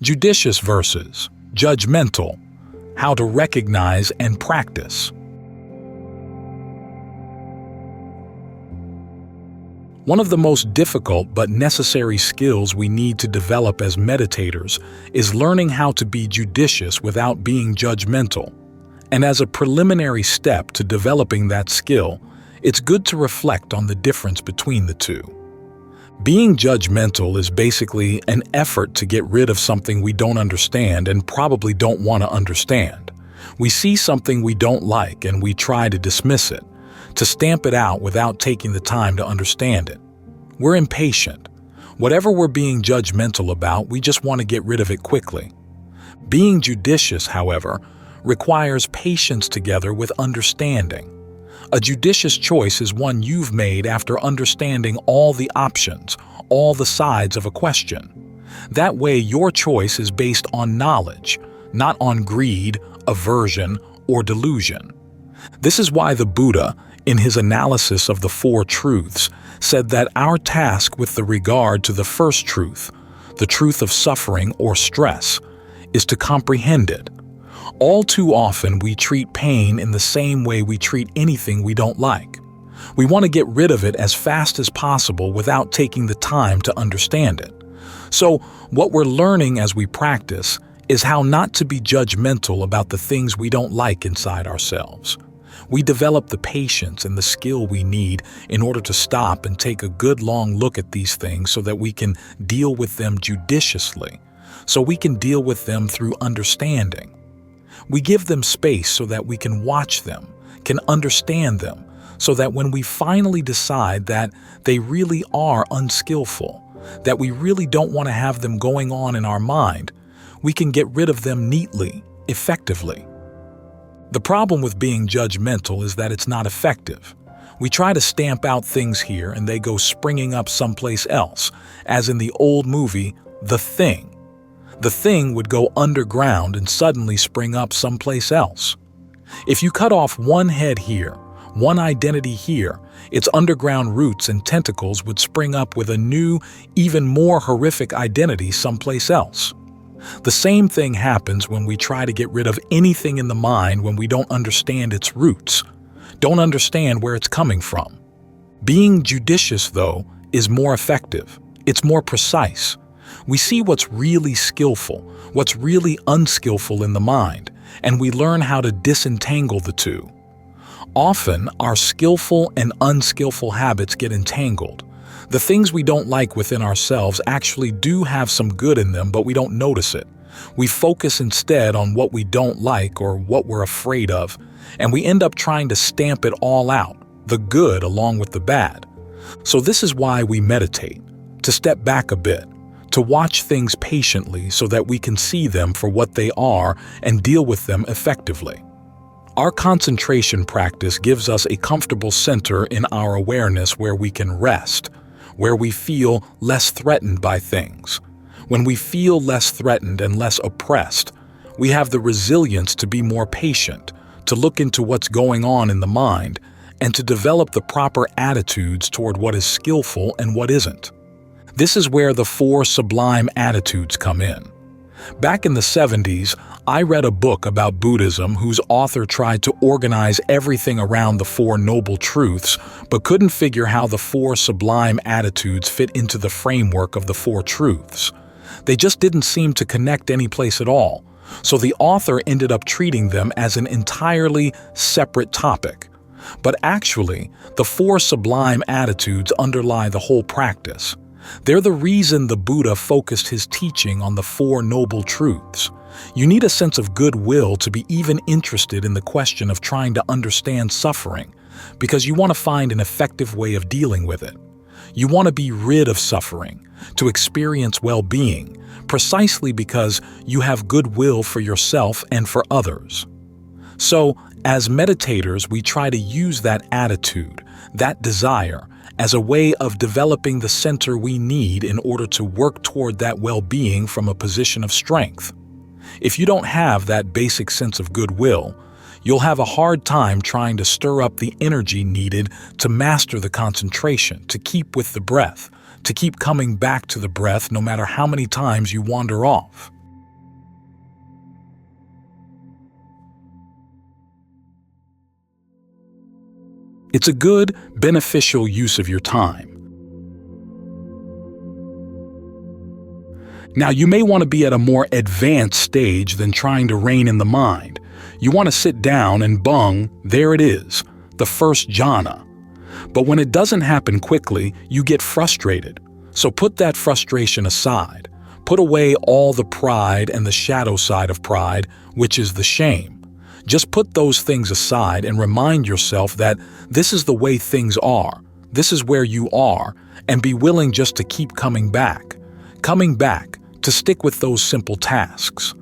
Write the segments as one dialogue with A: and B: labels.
A: Judicious versus judgmental, how to recognize and practice. One of the most difficult but necessary skills we need to develop as meditators is learning how to be judicious without being judgmental. And as a preliminary step to developing that skill, it's good to reflect on the difference between the two. Being judgmental is basically an effort to get rid of something we don't understand and probably don't want to understand. We see something we don't like and we try to dismiss it, to stamp it out without taking the time to understand it. We're impatient. Whatever we're being judgmental about, we just want to get rid of it quickly. Being judicious, however, requires patience together with understanding. A judicious choice is one you've made after understanding all the options, all the sides of a question. That way, your choice is based on knowledge, not on greed, aversion, or delusion. This is why the Buddha, in his analysis of the Four Truths, said that our task with the regard to the first truth, the truth of suffering or stress, is to comprehend it. All too often, we treat pain in the same way we treat anything we don't like. We want to get rid of it as fast as possible without taking the time to understand it. So, what we're learning as we practice is how not to be judgmental about the things we don't like inside ourselves. We develop the patience and the skill we need in order to stop and take a good long look at these things so that we can deal with them judiciously, so we can deal with them through understanding. We give them space so that we can watch them, can understand them, so that when we finally decide that they really are unskillful, that we really don't want to have them going on in our mind, we can get rid of them neatly, effectively. The problem with being judgmental is that it's not effective. We try to stamp out things here and they go springing up someplace else, as in the old movie, The Thing. The Thing would go underground and suddenly spring up someplace else. If you cut off one head here, one identity here, its underground roots and tentacles would spring up with a new, even more horrific identity someplace else. The same thing happens when we try to get rid of anything in the mind when we don't understand its roots, don't understand where it's coming from. Being judicious, though, is more effective. It's more precise. We see what's really skillful, what's really unskillful in the mind, and we learn how to disentangle the two. Often, our skillful and unskillful habits get entangled. The things we don't like within ourselves actually do have some good in them, but we don't notice it. We focus instead on what we don't like or what we're afraid of, and we end up trying to stamp it all out, the good along with the bad. So this is why we meditate, to step back a bit, to watch things patiently so that we can see them for what they are and deal with them effectively. Our concentration practice gives us a comfortable center in our awareness where we can rest, where we feel less threatened by things. When we feel less threatened and less oppressed, we have the resilience to be more patient, to look into what's going on in the mind, and to develop the proper attitudes toward what is skillful and what isn't. This is where the four sublime attitudes come in. Back in the 70s, I read a book about Buddhism whose author tried to organize everything around the Four Noble Truths, but couldn't figure how the four sublime attitudes fit into the framework of the Four Truths. They just didn't seem to connect any place at all, so the author ended up treating them as an entirely separate topic. But actually, the four sublime attitudes underlie the whole practice. They're the reason the Buddha focused his teaching on the Four Noble Truths. You need a sense of goodwill to be even interested in the question of trying to understand suffering, because you want to find an effective way of dealing with it. You want to be rid of suffering, to experience well-being, precisely because you have goodwill for yourself and for others. So, as meditators, we try to use that attitude, that desire, as a way of developing the center we need in order to work toward that well-being from a position of strength. If you don't have that basic sense of goodwill, you'll have a hard time trying to stir up the energy needed to master the concentration, to keep with the breath, to keep coming back to the breath no matter how many times you wander off. It's a good, beneficial use of your time. Now, you may want to be at a more advanced stage than trying to rein in the mind. You want to sit down and bung, there it is, the first jhana. But when it doesn't happen quickly, you get frustrated. So put that frustration aside. Put away all the pride and the shadow side of pride, which is the shame. Just put those things aside and remind yourself that this is the way things are, this is where you are, and be willing just to keep coming back, to stick with those simple tasks.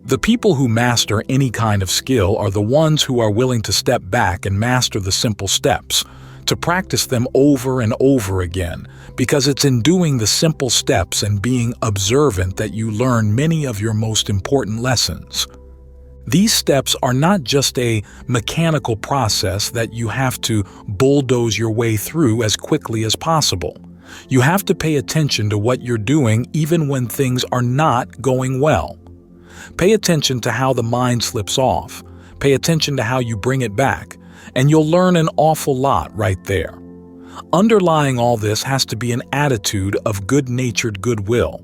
A: The people who master any kind of skill are the ones who are willing to step back and master the simple steps, to practice them over and over again, because it's in doing the simple steps and being observant that you learn many of your most important lessons. These steps are not just a mechanical process that you have to bulldoze your way through as quickly as possible. You have to pay attention to what you're doing even when things are not going well. Pay attention to how the mind slips off. Pay attention to how you bring it back, and you'll learn an awful lot right there. Underlying all this has to be an attitude of good-natured goodwill.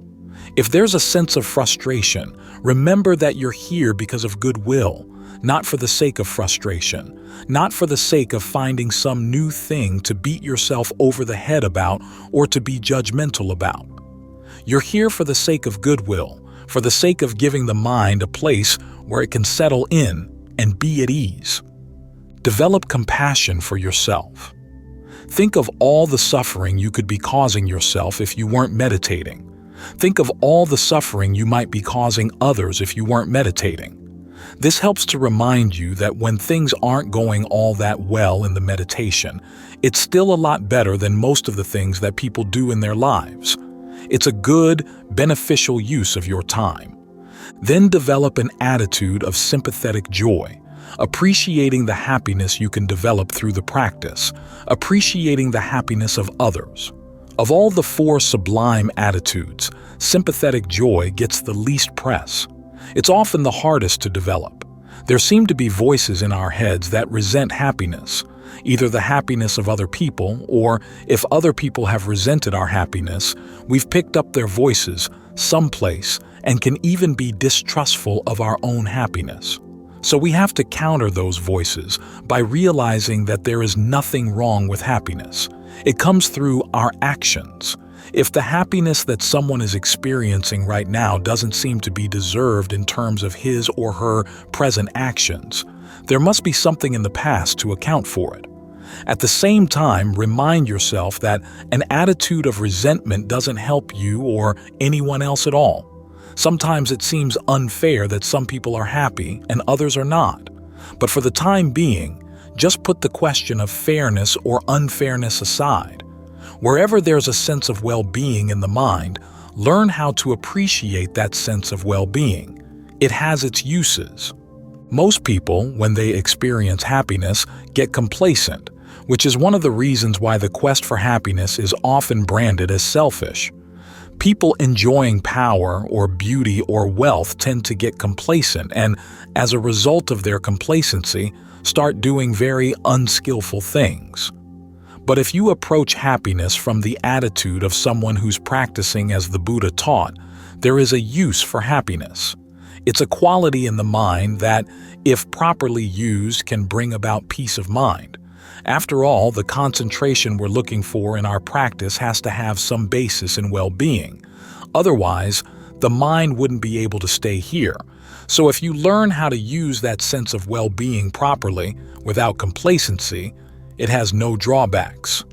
A: If there's a sense of frustration, remember that you're here because of goodwill, not for the sake of frustration, not for the sake of finding some new thing to beat yourself over the head about or to be judgmental about. You're here for the sake of goodwill, for the sake of giving the mind a place where it can settle in and be at ease. Develop compassion for yourself. Think of all the suffering you could be causing yourself if you weren't meditating. Think of all the suffering you might be causing others if you weren't meditating. This helps to remind you that when things aren't going all that well in the meditation, it's still a lot better than most of the things that people do in their lives. It's a good, beneficial use of your time. Then develop an attitude of sympathetic joy, appreciating the happiness you can develop through the practice, appreciating the happiness of others. Of all the 4 sublime attitudes, sympathetic joy gets the least press. It's often the hardest to develop. There seem to be voices in our heads that resent happiness, either the happiness of other people, or if other people have resented our happiness, we've picked up their voices someplace and can even be distrustful of our own happiness. So we have to counter those voices by realizing that there is nothing wrong with happiness. It comes through our actions. If the happiness that someone is experiencing right now doesn't seem to be deserved in terms of his or her present actions, there must be something in the past to account for it. At the same time, remind yourself that an attitude of resentment doesn't help you or anyone else at all. Sometimes it seems unfair that some people are happy and others are not. But for the time being, just put the question of fairness or unfairness aside. Wherever there's a sense of well-being in the mind, learn how to appreciate that sense of well-being. It has its uses. Most people, when they experience happiness, get complacent, which is one of the reasons why the quest for happiness is often branded as selfish. People enjoying power or beauty or wealth tend to get complacent and, as a result of their complacency, start doing very unskillful things. But if you approach happiness from the attitude of someone who's practicing as the Buddha taught, there is a use for happiness. It's a quality in the mind that, if properly used, can bring about peace of mind. After all, the concentration we're looking for in our practice has to have some basis in well-being. Otherwise, the mind wouldn't be able to stay here. So if you learn how to use that sense of well-being properly, without complacency, it has no drawbacks.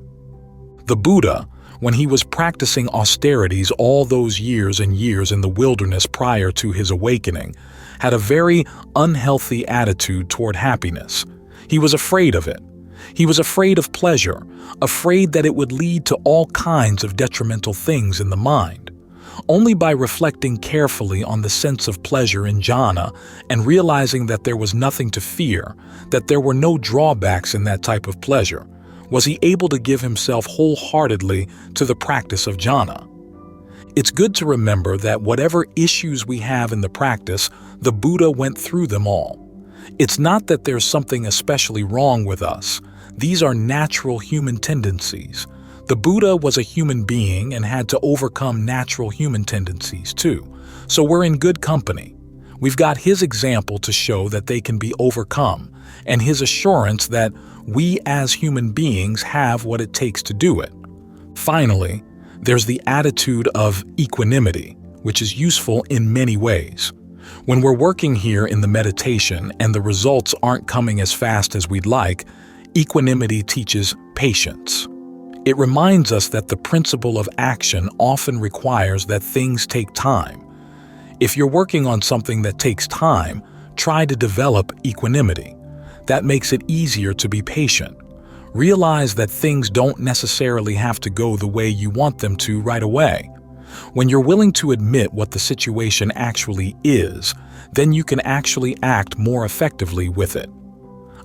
A: The Buddha, when he was practicing austerities all those years and years in the wilderness prior to his awakening, had a very unhealthy attitude toward happiness. He was afraid of it. He was afraid of pleasure, afraid that it would lead to all kinds of detrimental things in the mind. Only by reflecting carefully on the sense of pleasure in jhana and realizing that there was nothing to fear, that there were no drawbacks in that type of pleasure, was he able to give himself wholeheartedly to the practice of jhana. It's good to remember that whatever issues we have in the practice, the Buddha went through them all. It's not that there's something especially wrong with us. These are natural human tendencies. The Buddha was a human being and had to overcome natural human tendencies too. So we're in good company. We've got his example to show that they can be overcome, and his assurance that we as human beings have what it takes to do it. Finally, there's the attitude of equanimity, which is useful in many ways. When we're working here in the meditation and the results aren't coming as fast as we'd like, equanimity teaches patience. It reminds us that the principle of action often requires that things take time. If you're working on something that takes time, try to develop equanimity. That makes it easier to be patient. Realize that things don't necessarily have to go the way you want them to right away. When you're willing to admit what the situation actually is, then you can actually act more effectively with it.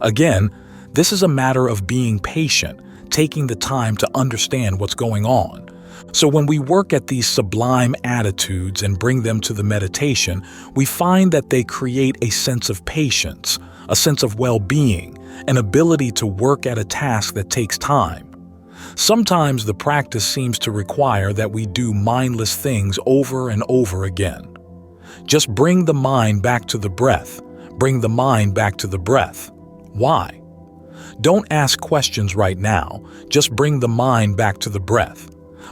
A: Again, this is a matter of being patient, taking the time to understand what's going on. So when we work at these sublime attitudes and bring them to the meditation, we find that they create a sense of patience, a sense of well-being, an ability to work at a task that takes time. Sometimes the practice seems to require that we do mindless things over and over again. Just bring the mind back to the breath. Bring the mind back to the breath. Why? Don't ask questions right now. Just bring the mind back to the breath.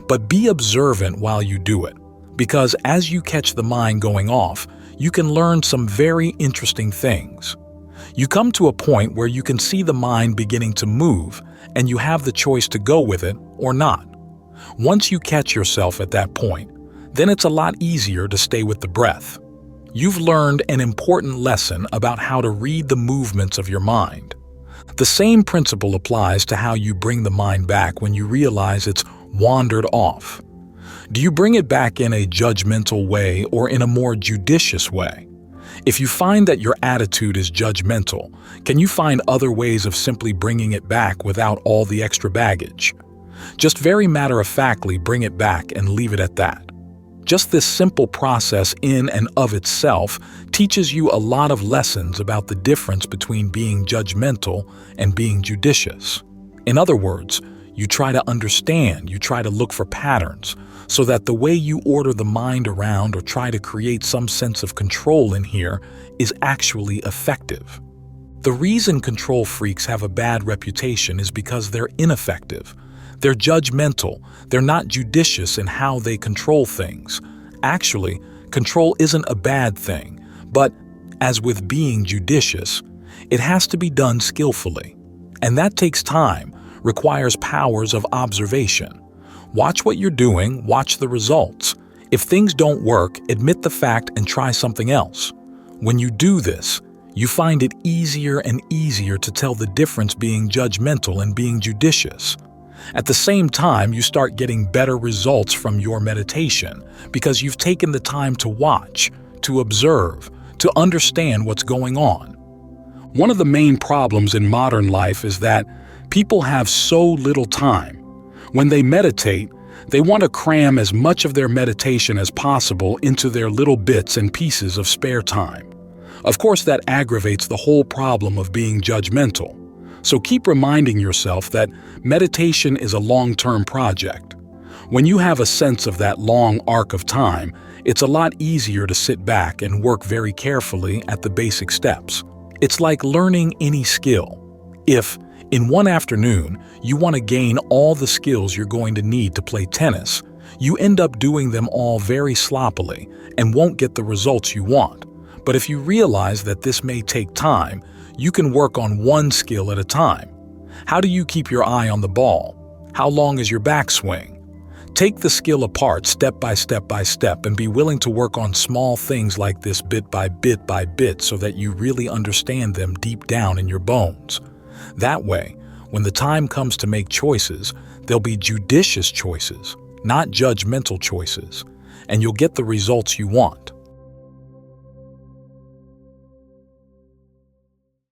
A: But be observant while you do it, because as you catch the mind going off, you can learn some very interesting things. You come to a point where you can see the mind beginning to move, and you have the choice to go with it or not. Once you catch yourself at that point, then it's a lot easier to stay with the breath. You've learned an important lesson about how to read the movements of your mind. The same principle applies to how you bring the mind back when you realize it's wandered off. Do you bring it back in a judgmental way or in a more judicious way? If you find that your attitude is judgmental, can you find other ways of simply bringing it back without all the extra baggage? Just very matter-of-factly bring it back and leave it at that. Just this simple process in and of itself teaches you a lot of lessons about the difference between being judgmental and being judicious. In other words, you try to understand, you try to look for patterns, so that the way you order the mind around or try to create some sense of control in here is actually effective. The reason control freaks have a bad reputation is because they're ineffective. They're judgmental. They're not judicious in how they control things. Actually, control isn't a bad thing, but as with being judicious, it has to be done skillfully. And that takes time, requires powers of observation. Watch what you're doing, watch the results. If things don't work, admit the fact and try something else. When you do this, you find it easier and easier to tell the difference being judgmental and being judicious. At the same time, you start getting better results from your meditation because you've taken the time to watch, to observe, to understand what's going on. One of the main problems in modern life is that people have so little time. When they meditate, they want to cram as much of their meditation as possible into their little bits and pieces of spare time. Of course, that aggravates the whole problem of being judgmental. So keep reminding yourself that meditation is a long-term project. When you have a sense of that long arc of time, it's a lot easier to sit back and work very carefully at the basic steps. It's like learning any skill. If, in one afternoon, you want to gain all the skills you're going to need to play tennis, you end up doing them all very sloppily and won't get the results you want. But if you realize that this may take time, you can work on one skill at a time. How do you keep your eye on the ball? How long is your backswing? Take the skill apart step by step and be willing to work on small things like this bit by bit so that you really understand them deep down in your bones. That way, when the time comes to make choices, they'll be judicious choices, not judgmental choices, and you'll get the results you want.